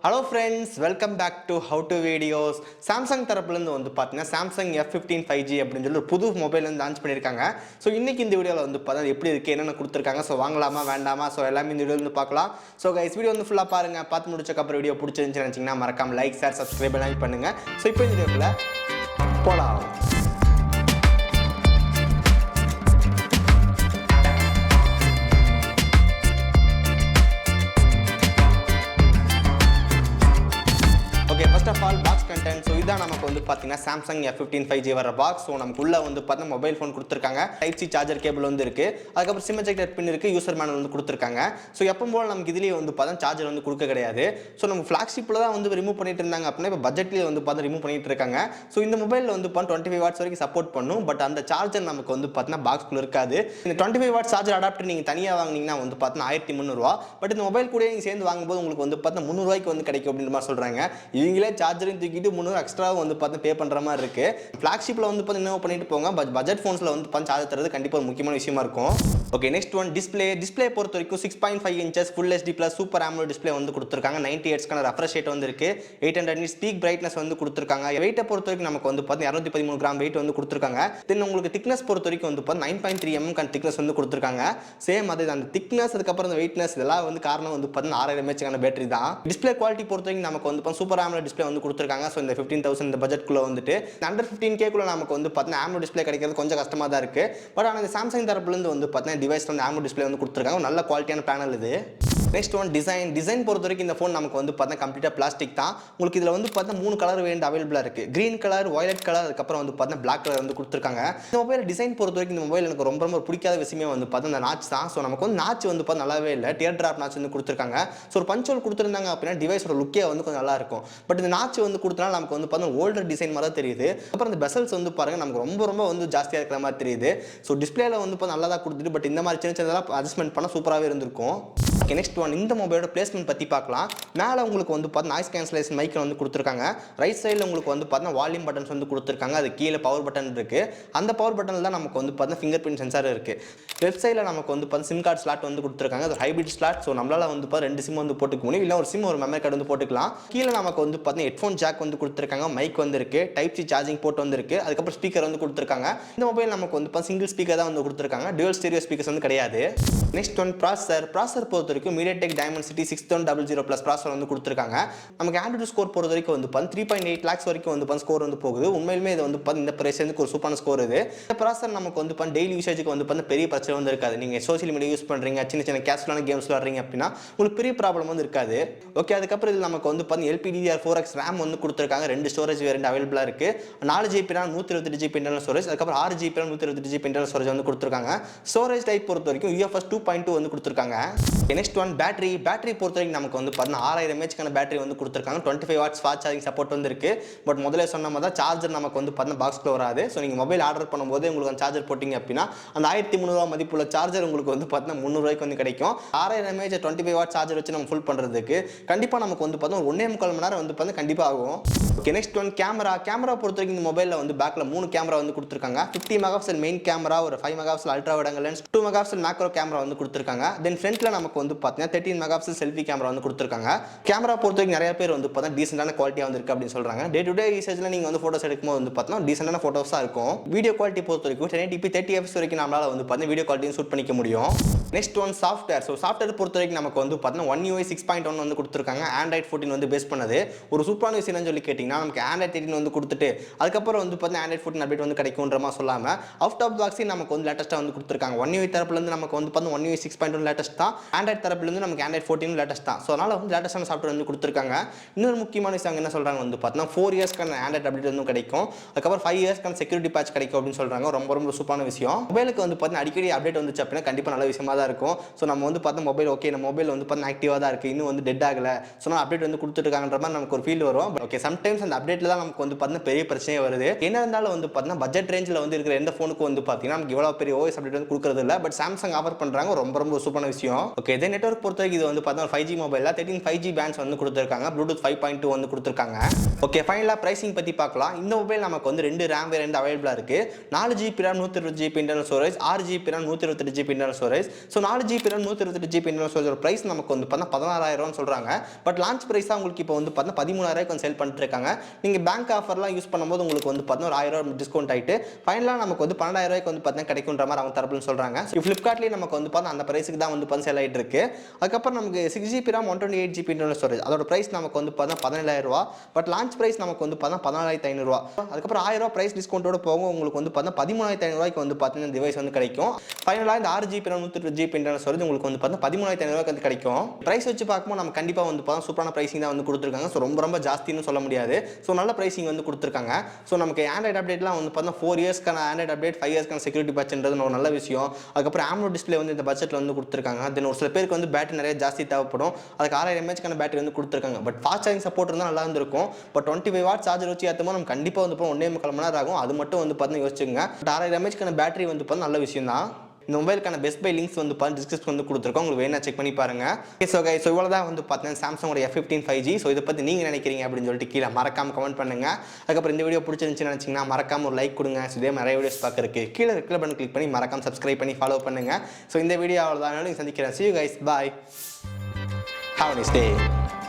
Hello friends, welcome back to How to Videos. Samsung தரப்புலேருந்து வந்து பார்த்தீங்கன்னா Samsung F15 5G அப்படின்னு சொல்லி ஒரு புது மொபைல் வந்து லான்ச் பண்ணியிருக்காங்க. ஸோ இன்னைக்கு இந்த வீடியோவில் வந்து பார்த்தா எப்படி இருக்குது, என்னென்ன கொடுத்துருக்காங்க, ஸோ வாங்கலாமா வேண்டாமா, ஸோ எல்லாமே இந்த வீடியோ வந்து பார்க்கலாம். ஸோ கைஸ் வீடியோ வந்து ஃபுல்லாக பாருங்கள். பார்த்து முடிச்சக்கப்புறம் வீடியோ பிடிச்சிருந்துச்சுன்னு நினச்சிங்கன்னா மறக்காம லைக், ஷேர், சப்ஸ்கிரைப் எல்லாம் பண்ணுங்கள். ஸோ இப்போ இந்த வீடியோக்குள்ள போகலாம். First of all, box content. So இதான் நமக்கு வந்து பார்த்தீங்கன்னா Samsung F15 5G வர பாக்ஸ். ஸோ நமக்குள்ள வந்து பார்த்தீங்கன்னா மொபைல் ஃபோன் கொடுத்துருக்காங்க, டைப் சி சார்ஜர் கேபிள் வந்து இருக்கு, அதுக்கப்புறம் சிம் எஜெக்டர் பின் இருக்கு, யூசர் மேனுவல் வந்து கொடுத்துருக்காங்க. ஸோ எப்பவும் போல நமக்கு இதுலேயே வந்து பார்த்தா சார்ஜர் வந்து கொடுக்க கிடையாது. ஸோ நம்ம ஃபிளாக்ஷிப்பில் தான் வந்து ரிமூவ் பண்ணிட்டு இருந்தாங்க அப்படின்னா இப்போ பட்ஜெட்லேயே வந்து பார்த்தா ரிமூவ் பண்ணிட்டு இருக்காங்க. ஸோ இந்த மொபைலில் வந்து 25 வாட்ஸ் வரைக்கும் சப்போர்ட் பண்ணும். பட் அந்த சார்ஜர் நமக்கு வந்து பார்த்தீங்கன்னா பாக்ஸ்குள்ள இருக்காது. இந்த 25 வாட் சார்ஜர் அடாப்டர் நீங்கள் தனியாக வாங்கினீங்கன்னா வந்து பார்த்தீங்கன்னா 1300 பட் இந்த மொபைல் கூட நீங்கள் சேர்ந்து வாங்கும்போது உங்களுக்கு வந்து பார்த்தா 300 ரூபாய்க்கு வந்து கிடைக்கும் அப்படின்ற மாதிரி சொல்கிறாங்க. இவங்களே சார்ஜரையும் தூக்கிட்டு 300 எக்ஸ்ட்ரா வந்து பார்த்து பே பண்ணுற மாதிரி இருக்கு. ஃபிளாக்ஷிப்பில் வந்து பார்த்து என்ன பண்ணிட்டு போங்க, பட்ஜெட் ஃபோன்ஸில் வந்து பார்த்து சார்ஜர் தரது கண்டிப்பாக ஒரு முக்கியமான விஷயமா இருக்கும். ஓகே, நெக்ஸ்ட் ஒன் டிஸ்பிளே பொறுத்த வரைக்கும் 6.5 inches full HD plus super AMOLED display வந்து கொடுத்துருக்காங்க. 90 Hz ரெஃப்ரெஷ் ரேட் வந்து இருக்கு. 800 nits பீக் பிரைட்னஸ் வந்து கொடுத்துருக்காங்க. வெயிட்டை பொறுத்த வரைக்கும் நமக்கு வந்து பார்த்து 213 கிராம் வெயிட் வந்து கொடுத்துருக்காங்க. தென் உங்களுக்கு திக்னஸ் பொறுத்த வரைக்கும் வந்து பார்த்து 9.3 mm திக்னஸ் வந்து கொடுத்துருக்காங்க. சேம் அதே அந்த திக்னஸ் அதுக்கப்புறம் அந்த வெயிட்னஸ் இதெல்லாம் வந்து காரணம் வந்து பார்த்து 6000 mAh பேட்டரி தான். டிஸ்பிளே குவாலிட்டி பொறுத்த வரைக்கும் நமக்கு வந்து சூப்பர் AMOLED டிஸ்பிளே வந்து கொடுத்துருக்காங்க. ஸோ இந்த 15,000 இந்த பட்ஜெட்குள்ள வந்துட்டு அண்டர் 15K குள்ள நமக்கு வந்து பார்த்தீங்கன்னா AMOLED டிஸ்பிளே கிடைக்கிறது கொஞ்சம் கஷ்டமாக தான் இருக்கு. பட் ஆனால் இந்த சாம்சங் தரப்புலேருந்து வந்து பார்த்தீங்கன்னா டிவைஸ் வந்து AMOLED டிஸ்பிளே வந்து கொடுத்துருக்காங்க. நல்ல குவாலிட்டியான பேனல் இது. நெக்ஸ்ட் ஒன் டிசைன் பொறுத்த வரைக்கும் இந்த ஃபோன் நமக்கு வந்து பார்த்தா கம்ப்ளீட்டாக பிளாஸ்டிக் தான். உங்களுக்கு இதில் வந்து பார்த்தா 3 கலர் வேரியன்ட் அவைலபிளாக இருக்குது. க்ரீன் கலர், வயலட் கலர், அதுக்கப்புறம் வந்து பார்த்தா பிளாக் கலர் வந்து கொடுத்துருக்காங்க. இந்த மொபைல் டிசைன் பொறுத்த வரைக்கும் இந்த மொபைல் எனக்கு ரொம்ப பிடிக்காத விஷயமே வந்து பார்த்தா இந்த நாச் தான். ஸோ நமக்கு வந்து நாச் வந்து பார்த்தா நல்லாவே இல்லை. டியர் ட்ராப் நாச் வந்து கொடுத்துருக்காங்க. ஸோ ஒரு பஞ்சுவல் கொடுத்துருந்தாங்க அப்படின்னா டிவைஸோட லுக்கே வந்து கொஞ்சம் நல்லா இருக்கும். பட் இந்த நாச் வந்து கொடுத்தனால நமக்கு வந்து பார்த்தா ஓல்டர் டிசைன் மாதிரி தான் தெரியுது. அப்புறம் இந்த பெசல்ஸ் வந்து பாருங்க நமக்கு ரொம்ப வந்து ஜாஸ்தியாக இருக்கிற மாதிரி தெரியுது. ஸோ டிஸ்பிளேல வந்து பார்த்தா நல்லா தான் கொடுத்துட்டு பட் இந்த மாதிரி சின்னதாக அட்ஜஸ்ட்மெண்ட் பண்ணால் சூப்பராகவே இருந்திருக்கும். ஓகே, நெக்ஸ்ட் ஒன் இந்த மொபைலோட பிளேஸ்மெண்ட் பற்றி பார்க்கலாம். மேலே உங்களுக்கு வந்து பார்த்தா நாய்ஸ் கேன்சலேஷன் மைக் வந்து கொடுத்துருக்காங்க. ரைட் சைடில் உங்களுக்கு வந்து பார்த்தா வால்யூம் பட்டன்ஸ் வந்து கொடுத்துருக்காங்க. அது கீழே பவர் பட்டன் இருக்குது. அந்த பவர் பட்டனில் தான் நமக்கு வந்து பார்த்தா ஃபிங்கர் பிரிண்ட் சென்சார் இருக்குது. லெஃப்ட் சைடில் நமக்கு வந்து பார்த்தா சிம் கார்டு ஸ்லாட் வந்து கொடுத்துருக்காங்க. அது ஹைபிரிட் ஸ்லாட். ஸோ நம்மளால் வந்து பார்த்தா 2 சிம் வந்து போட்டுக்க முடியும். இல்லை ஒரு சிம் ஒரு மெமரி கார்டு வந்து போட்டுக்கலாம். கீழே நமக்கு வந்து பார்த்தா ஹெட்ஃபோன் ஜாக் வந்து கொடுத்துருக்காங்க. மைக் வந்து இருக்குது. டைப் சி சார்ஜிங் போர்ட் வந்து இருக்குது. அதுக்கப்புறம் ஸ்பீக்கர் வந்து கொடுத்துருக்காங்க. இந்த மொபைல் நமக்கு வந்து பார்த்தா சிங்கிள் ஸ்பீக்கர் தான் வந்து கொடுத்துருக்காங்க. டுவல் ஸ்டீரியோ ஸ்பீக்கர்ஸ் வந்து கிடையாது. நெக்ஸ்ட் ஒன் ப்ராசஸர் பொறுத்த வரைக்கும் MediaTek Dimensity 6100 Plus ப்ராசஸர் வந்து கொடுத்துருக்காங்க. நமக்கு ஆண்ட்ராய்டு ஸ்கோர் பொறுத்த வரைக்கும் வந்து 3.8 lakhs வரைக்கும் வந்து ஸ்கோர் வந்து போகுது. உண்மையிலுமே இது வந்து இந்த பிரைஸ்க்கு ஒரு சூப்பரான ஸ்கோர் இது. இந்த ப்ராசஸர் நமக்கு வந்து டெய்லி யூசேஜுக்கு வந்து பெரிய பிரச்சனை வந்து இருக்காது. நீங்கள் சோஷியல் மீடியா யூஸ் பண்ணுறீங்க, சின்ன கேஷுவலான கேம்ஸ் விளாட்றீங்க அப்படின்னா உங்களுக்கு பெரிய ப்ராப்ளம் வந்து இருக்காது. ஓகே, அதுக்கப்புறம் இது நமக்கு வந்து LPDDR4X RAM வந்து கொடுத்துருக்காங்க. 2 ஸ்டோரேஜ் வேரியன்ட் அவைலபிளாக இருக்குது. 4GB RAM 128GB internal storage, அதுக்கப்புறம் 6GB RAM 128GB internal storage வந்து கொடுத்துருக்காங்க. ஸ்டோரேஜ் டைப் பொறுத்த வரைக்கும் UFS 2.2 வந்து கொடுத்துருக்காங்க. நெக்ஸ்ட் ஒன் பேட்டரி பொறுத்த வரைக்கும் நமக்கு வந்து 6000 mAh பேட்டரி வந்து கொடுத்துருக்காங்க. 25 வாட்ஸ் ஃபாஸ்ட் சார்ஜிங் சப்போர்ட் வந்து இருக்கு. பட் முதல்ல சொன்ன மாதிரி தான் சார்ஜர் நமக்கு வந்து பாக்ஸ்க்குள்ள வராது. ஸோ நீங்கள் மொபைல் ஆர்டர் பண்ணும்போது உங்களுக்கு அந்த சார்ஜர் போட்டிங்க அப்படின்னா அந்த 1300 மதிப்புள்ள சார்ஜர் உங்களுக்கு வந்து 300 ரூபாய்க்கு வந்து கிடைக்கும். 6000 mAh 25 வாட் சார்ஜர் வச்சு நம்ம ஃபுல் பண்ணுறதுக்கு கண்டிப்பாக நமக்கு வந்து 1.25 மணி நேரம் வந்து கண்டிப்பாக ஆகும். ஓகே, நெக்ஸ்ட் ஒன் கேமரா பொறுத்த வரைக்கும் இந்த மொபைலில் வந்து பேக்கில் 3 கேமரா வந்து கொடுத்துருக்காங்க. 50 மெகாபிக்சல் மெயின் கேமரா, ஒரு 5 megapixel ultra wide angle lens, 2 megapixel macro camera வந்து கொடுத்துருக்காங்க. தென் ஃப்ரண்ட்ல நமக்கு வந்து 13 மெகாபிக்சல் செல்ஃபி கேமரா வந்து கொடுத்துருக்காங்க. கேமரா பொறுத்த வரைக்கும் நிறைய பேர் வந்து டீசென்டான குவாலிட்டியாக வந்து இருக்கு அப்படின்னு சொல்றாங்க. டே டு டே யூசேஜ்ல நீங்க வந்து போட்டோஸ் எடுக்கும்போது வந்து டீசென்டான போட்டோஸா இருக்கும். வீடியோ குவாலிட்டி பொறுத்த வரைக்கும் 1080p 30 fps வரைக்கும் நம்மளால வந்து வீடியோ குவாலிட்டியும் ஷூட் பண்ணிக்க முடியும். Next one software. So software பொறுத்த வரைக்கும் நமக்கு வந்து One UI 6.1 வந்து கொடுத்துருக்காங்க. Android 14 வந்து பேஸ் பண்ணது. ஒரு சூப்பரான விஷயம் என்னன்னு சொல்லி கேட்டிங்கன்னா நமக்கு Android 13 வந்து கொடுத்துட்டு அதுக்கப்புறம் வந்து Android 14 அப்டேட் வந்து கிடைக்கும்ன்ற மாதிரி சொல்லாமல் அவுட் ஆஃப் பாக்ஸே நமக்கு வந்து லேட்டஸ்ட்டாக வந்து கொடுத்துருக்காங்க. One UI தரப்புலேருந்து நமக்கு வந்து One UI 6.1 லேட்டஸ்ட் தான். Android தரப்புலேருந்து நமக்கு Android 14 லேட்டஸ்ட் தான். ஸோ அதனால் வந்து லேட்டஸ்டான சாஃப்ட்வேர் வந்து கொடுத்துருக்காங்க. இன்னொரு முக்கியமான விஷயம் என்ன சொல்கிறாங்க வந்து 4 இயர்ஸ்க்கான Android அப்டேட் வந்து கிடைக்கும். அதுக்கப்புறம் 5 இயர்ஸ்க்கான செக்யூரிட்டி பேட்ச் கிடைக்கும் அப்படின்னு சொல்கிறாங்க. ரொம்ப சூப்பரான விஷயம். மொபைலுக்கு வந்து அடிக்கடி அப்டேட் வந்துச்சு அப்படின்னா கண்டிப்பாக நல்ல விஷயமா தான் இருக்கும். ஸோ நம்ம வந்து மொபைல் ஓகே, நம்ம மொபைல் வந்து ஆக்டிவாக தான் இருக்குது, இன்னும் வந்து டெட் ஆகலை, ஸோ நான் அப்டேட் வந்து கொடுத்துருக்காங்கன்ற மாதிரி நமக்கு ஒரு ஃபீல் வரும். ஓகே, சம்டைம்ஸ் அந்த அப்டேட்டில் தான் நமக்கு வந்து பெரிய பிரச்சனையே வருது. என்ன இருந்தாலும் வந்து பட்ஜெட் ரேஞ்சில் வந்து இருக்கிற எந்த ஃபோனுக்கு வந்து பார்த்தீங்கன்னா நமக்கு இவ்வளோ பெரிய OS அப்டேட் வந்து கொடுக்குறது இல்லை. பட் சாம்சங் ஆஃபர் பண்ணுறாங்க. ரொம்ப சூப்பரான விஷயம். ஓகே, இதே நெட்வொர்க் பொறுத்த வரைக்கும் இது வந்து பார்த்தீங்கன்னா 5G மொபைலில் 13 5G பேண்ட்ஸ் வந்து கொடுத்துருக்காங்க, ப்ளூடூத் 5.2 வந்து கொடுத்துருக்காங்க. ஓகே, ஃபைனலாக ப்ரைசிங் பற்றி பார்க்கலாம். இந்த மொபைல் நமக்கு வந்து 2 ரேம் வேரியன்ட் அவைலபிளாக இருக்குது. 4GB RAM 128GB internal storage, 6GB RAM 128GB internal storage. So 4GB RAM 128GB internal storage price நமக்கு வந்து பார்த்தீங்கன்னா 16,000 சொல்கிறாங்க. பட் லான்ச் ப்ரைஸாக உங்களுக்கு இப்போ வந்து பார்த்தீங்கன்னா 13,000 வந்து சேல் பண்ணிட்டு இருக்காங்க. நீங்கள் பேங்க் ஆஃபர்லாம் யூஸ் பண்ணும்போது உங்களுக்கு வந்து பார்த்தீங்கன்னா ஒரு 1,000 டிஸ்கவுண்ட் ஆகிட்டு ஃபைனலாக நமக்கு வந்து 12,000 வந்து பார்த்தீங்கன்னா கிடைக்குன்ற மாதிரி அவங்க தரப்புன்னு சொல்கிறாங்க. ஃப்ளிப்கார்ட்லேயே நமக்கு வந்து பார்த்தீங்கன்னா அந்த ப்ரைஸுக்கு தான் வந்து பார்த்தீங்கன்னா சேல் ஆகிட்டு இருக்கு. அதுக்கப்புறம் நமக்கு 6GB RAM 128GB internal storage அதோட பிரைஸ் நமக்கு வந்து பார்த்தீங்கன்னா 17,000. பட் லான்ச் பிரைஸ் நமக்கு வந்து பார்த்தீங்கன்னா 14,500. அதுக்கப்புறம் 1000 பிரைஸ் டிஸ்கவுண்டோட போகும் உங்களுக்கு வந்து பார்த்தீங்கன்னா 13,500 வந்து பார்த்தீங்கன்னா இந்த டிவைஸ் வந்து கிடைக்கும். ஃபைனலாக இந்த 6GB RAM 128GB internal storage உங்களுக்கு வந்து பார்த்தீங்கன்னா 13,500 வந்து கிடைக்கும். பிரைஸ் வச்சு பார்க்கும்போது நம்ம கண்டிப்பாக வந்து பார்த்தீங்கன்னா சூப்பரான பிரைசிங் தான் வந்து கொடுத்துருக்காங்க. ஸோ ரொம்ப ஜாஸ்தின்னு சொல்ல முடியாது. ஸோ நல்ல பிரைசிங் வந்து கொடுத்துருக்காங்க. ஸோ நமக்கு ஆண்ட்ராய்டு அப்டேட்லாம் வந்து பார்த்தீங்கன்னா 4 இயர்ஸ்க்கான ஆண்ட்ராய்டு அப்டேட், 5 இயர்ஸ்க்கான செக்யூரிட்டி பேட்ச்ன்றது ஒரு நல்ல விஷயம். அதுக்கப்புறம் AMOLED டிஸ்பிளே வந்து இந்த பட்ஜெட்டில் வந்து கொடுத்துருக்காங்க. தென் ஒரு சில பேருக்கு வந்து பேட்டரி நிறைய ஜாஸ்தி தேவைப்படும். அதுக்கு 6000 mAh பேட்டரி வந்து கொடுத்துருக்காங்க. பட் ஃபாஸ்ட் சார்ஜிங் சப்போர்ட் இருந்தால் நல்லா இருந்திருக்கும். பட் 25 வாட் சார்ஜர் வச்சு ஏற்றும்போது நம்ம கண்டிப்பாக வந்து 1.25 மணி நேரம் ஆகும். அது மட்டும் வந்து பார்த்தீங்கன்னா யோசிச்சுங்க. பட் 6000 mAh பேட்டரி வந்து பார்த்தா நல்ல விஷயம் தான். இந்த மொபைலுக்கான பெஸ்ட் பை லிங்க்ஸ் வந்து டிஸ்கிரிப்ஷன் வந்து கொடுத்துருக்கோம். உங்களுக்கு வேணா செக் பண்ணி பாருங்க. ஸோ இவ்வளோ தான் வந்து பார்த்தீங்கன்னா சாம்சங்கோட F15 5G. ஸோ இதை பற்றி நீங்கள் நினைக்கிறீங்க அப்படின்னு சொல்லிட்டு கீழே மறக்காம கமெண்ட் பண்ணுங்க. அதுக்கப்புறம் இந்த வீடியோ பிடிச்சிருந்துச்சுன்னு நினச்சிங்கன்னா மறக்காம ஒரு லைக் கொடுங்க. ஸோ இதே நிறைய வீடியோஸ் பார்க்கறதுக்கு கீழே ரெட் பட்டன் கிளிக் பண்ணி மறக்காம சப்ஸ்கிரைப் பண்ணி ஃபாலோ பண்ணுங்க. ஸோ இந்த வீடியோ அவ்வளோதான். சந்திக்கிறேன். See you guys. Bye. Have a nice day.